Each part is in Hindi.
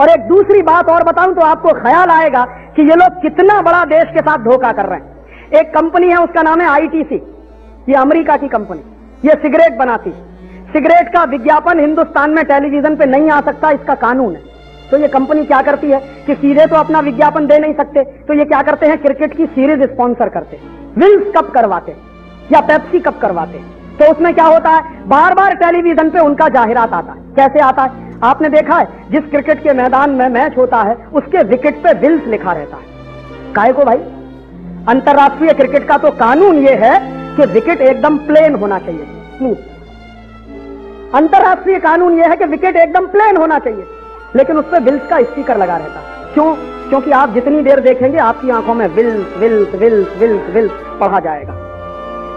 और एक दूसरी बात और बताऊं तो आपको ख्याल आएगा कि ये लोग कितना बड़ा देश के साथ धोखा कर रहे हैं। एक कंपनी है, उसका नाम है आईटीसी, ये अमेरिका की कंपनी, ये सिगरेट बनाती। सिगरेट का विज्ञापन हिंदुस्तान में टेलीविजन पे नहीं आ सकता, इसका कानून है। तो ये कंपनी क्या करती है कि सीधे तो अपना विज्ञापन दे नहीं सकते, तो ये क्या करते हैं, क्रिकेट की सीरीज स्पॉन्सर करते हैं, विल्स कप करवाते या पेप्सी कप करवाते। तो उसमें क्या होता है, बार बार टेलीविजन पे उनका जाहिरात आता है। कैसे आता है, आपने देखा है, जिस क्रिकेट के मैदान में मैच होता है उसके विकेट पे विल्स लिखा रहता है। काहे को भाई, अंतरराष्ट्रीय क्रिकेट का तो कानून यह है कि विकेट एकदम प्लेन होना चाहिए, स्मूथ। अंतरराष्ट्रीय कानून यह है कि विकेट एकदम प्लेन होना चाहिए, लेकिन उस पर विल्स का स्टिकर लगा रहता है। क्यों? क्योंकि आप जितनी देर देखेंगे आपकी आंखों में विल्स विल्स विल्स विल्स विल्स पढ़ा जाएगा।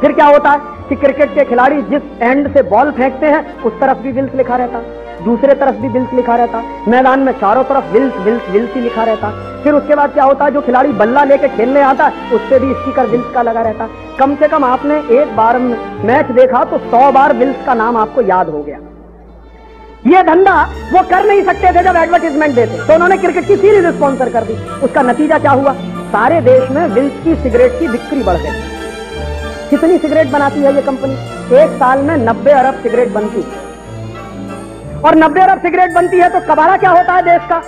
फिर क्या होता है कि क्रिकेट के खिलाड़ी जिस एंड से बॉल फेंकते हैं उस तरफ भी विल्स लिखा रहता है, दूसरे तरफ भी विल्स लिखा रहता है, मैदान में चारों तरफ विल्स विल्स विल्स ही लिखा रहता है। फिर उसके बाद क्या होता है, जो खिलाड़ी बल्ला लेके खेलने आता है उस पर भी स्टिकर विल्स का लगा रहता है। कम से कम आपने एक बार मैच देखा तो 100 बार विल्स का नाम आपको याद हो गया। ये धंधा वो कर नहीं सकते थे जब एडवर्टाइजमेंट देते, तो उन्होंने क्रिकेट की सीरीज स्पॉन्सर कर दी। उसका नतीजा क्या हुआ, सारे देश में विल्स की सिगरेट की बिक्री बढ़ गई। कितनी सिगरेट बनाती है ये कंपनी, एक साल में 90 अरब सिगरेट बनती है। और 90 अरब सिगरेट बनती है तो कबाड़ा क्या होता है देश का।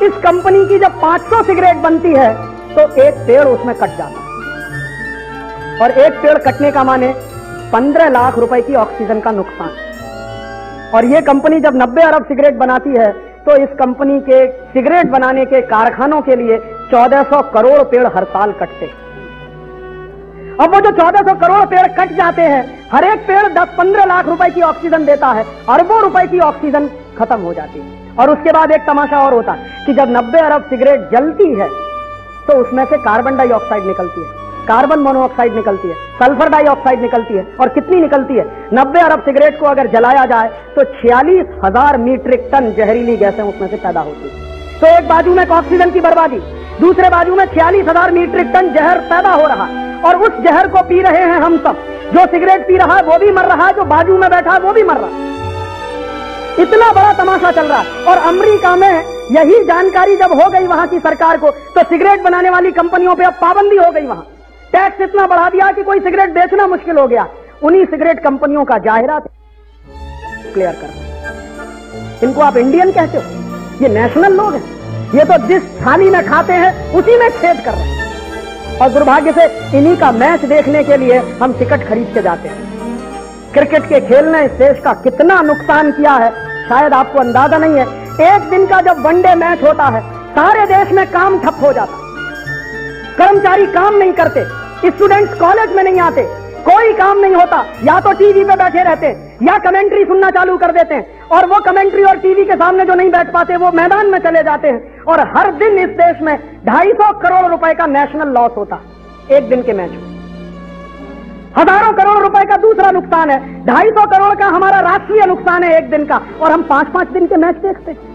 इस कंपनी की जब 500 सिगरेट बनती है तो एक पेड़ उसमें कट जाता है, और एक पेड़ कटने का माने 15 लाख रुपए की ऑक्सीजन का नुकसान। और ये कंपनी जब 90 अरब सिगरेट बनाती है तो इस कंपनी के सिगरेट बनाने के कारखानों के लिए 1400 करोड़ पेड़ हर साल कटते हैं। अब वो जो 1400 करोड़ पेड़ कट जाते हैं, हर एक पेड़ 10-15 लाख रुपए की ऑक्सीजन देता है, अरबों रुपए की ऑक्सीजन खत्म हो जाती है। और उसके बाद एक तमाशा और होता है कि जब 90 अरब सिगरेट जलती है तो उसमें से कार्बन डाइऑक्साइड निकलती है, कार्बन मोनोऑक्साइड निकलती है, सल्फर डाइऑक्साइड निकलती है। और कितनी निकलती है, 90 अरब सिगरेट को अगर जलाया जाए तो 46,000 मीट्रिक टन जहरीली गैसें उसमें से पैदा होती है। तो एक बाजू में ऑक्सीजन की बर्बादी, दूसरे बाजू में 46,000 मीट्रिक टन जहर पैदा हो रहा है, और उस जहर को पी रहे हैं हम सब। जो सिगरेट पी रहा है वो भी मर रहा है, जो बाजू में बैठा है वो भी मर रहा है। इतना बड़ा तमाशा चल रहा है। और अमेरिका में यही जानकारी जब हो गई वहां की सरकार को, तो सिगरेट बनाने वाली कंपनियों पे अब पाबंदी हो गई। वहां टैक्स इतना बढ़ा दिया कि कोई सिगरेट बेचना मुश्किल हो गया। उन्हीं सिगरेट कंपनियों का जाहिरात क्लियर करना। इनको आप इंडियन कहते हो, ये नेशनल लोग हैं। ये तो जिस थाली में खाते हैं उसी में छेद कर रहे हैं। और दुर्भाग्य से इन्हीं का मैच देखने के लिए हम टिकट खरीद के जाते हैं। क्रिकेट के खेल ने इस देश का कितना नुकसान किया है शायद आपको अंदाजा नहीं है। एक दिन का जब वनडे मैच होता है सारे देश में काम ठप हो जाता, कर्मचारी काम नहीं करते, स्टूडेंट्स कॉलेज में नहीं आते, कोई काम नहीं होता, या तो टीवी पे बैठे रहते हैं या कमेंट्री सुनना चालू कर देते हैं। और वो कमेंट्री और टीवी के सामने जो नहीं बैठ पाते वो मैदान में चले जाते हैं। और हर दिन इस देश में 250 करोड़ रुपए का नेशनल लॉस होता है एक दिन के मैच में। हजारों करोड़ रुपए का दूसरा नुकसान है, 250 करोड़ का हमारा राष्ट्रीय नुकसान है एक दिन का, और हम 5-5 दिन के मैच देखते हैं।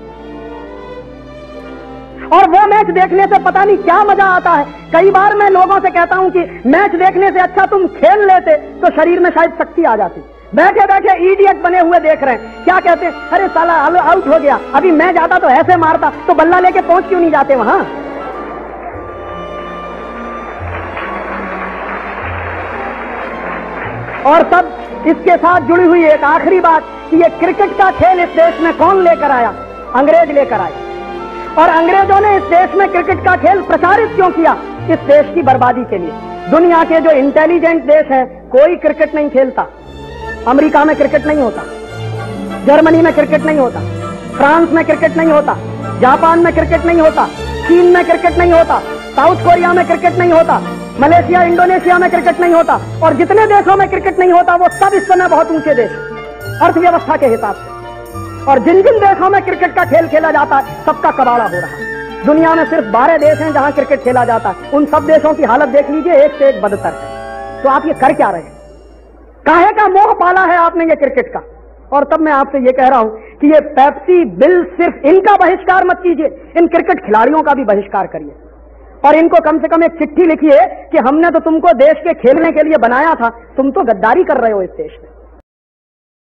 और वो मैच देखने से पता नहीं क्या मजा आता है। कई बार मैं लोगों से कहता हूं कि मैच देखने से अच्छा तुम खेल लेते तो शरीर में शायद शक्ति आ जाती। बैठे बैठे इडियट बने हुए देख रहे हैं, क्या कहते हैं, अरे साला आउट हो गया, अभी मैं जाता तो ऐसे मारता, तो बल्ला लेके पहुंच क्यों नहीं जाते वहां। और तब इसके साथ जुड़ी हुई एक आखिरी बात कि ये क्रिकेट का खेल इस देश में कौन लेकर आया, अंग्रेज लेकर आए। और अंग्रेजों ने इस देश में क्रिकेट का खेल प्रचारित क्यों किया, इस देश की बर्बादी के लिए। दुनिया के जो इंटेलिजेंट देश हैं कोई क्रिकेट नहीं खेलता। अमेरिका में क्रिकेट नहीं होता, जर्मनी में क्रिकेट नहीं होता, फ्रांस में क्रिकेट नहीं होता, जापान में क्रिकेट नहीं होता, चीन में क्रिकेट नहीं होता, साउथ कोरिया में क्रिकेट नहीं होता, मलेशिया इंडोनेशिया में क्रिकेट नहीं होता। और जितने देशों में क्रिकेट नहीं होता वो सब इस समय बहुत ऊंचे देश अर्थव्यवस्था के हिसाब से। और जिन जिन देशों में क्रिकेट का खेल खेला जाता है सबका कबाड़ा हो रहा है। दुनिया में सिर्फ 12 देश हैं जहां क्रिकेट खेला जाता है, उन सब देशों की हालत देख लीजिए, एक से एक बदतर है। तो आप ये कर क्या रहे हैं, काहे का मोह पाला है आपने ये क्रिकेट का। और तब मैं आपसे ये कह रहा हूं कि ये पेप्सी बिल सिर्फ इनका बहिष्कार मत कीजिए, इन क्रिकेट खिलाड़ियों का भी बहिष्कार करिए। और इनको कम से कम एक चिट्ठी लिखिए कि हमने तो तुमको देश के खेलने के लिए बनाया था, तुम तो गद्दारी कर रहे हो इस देश में।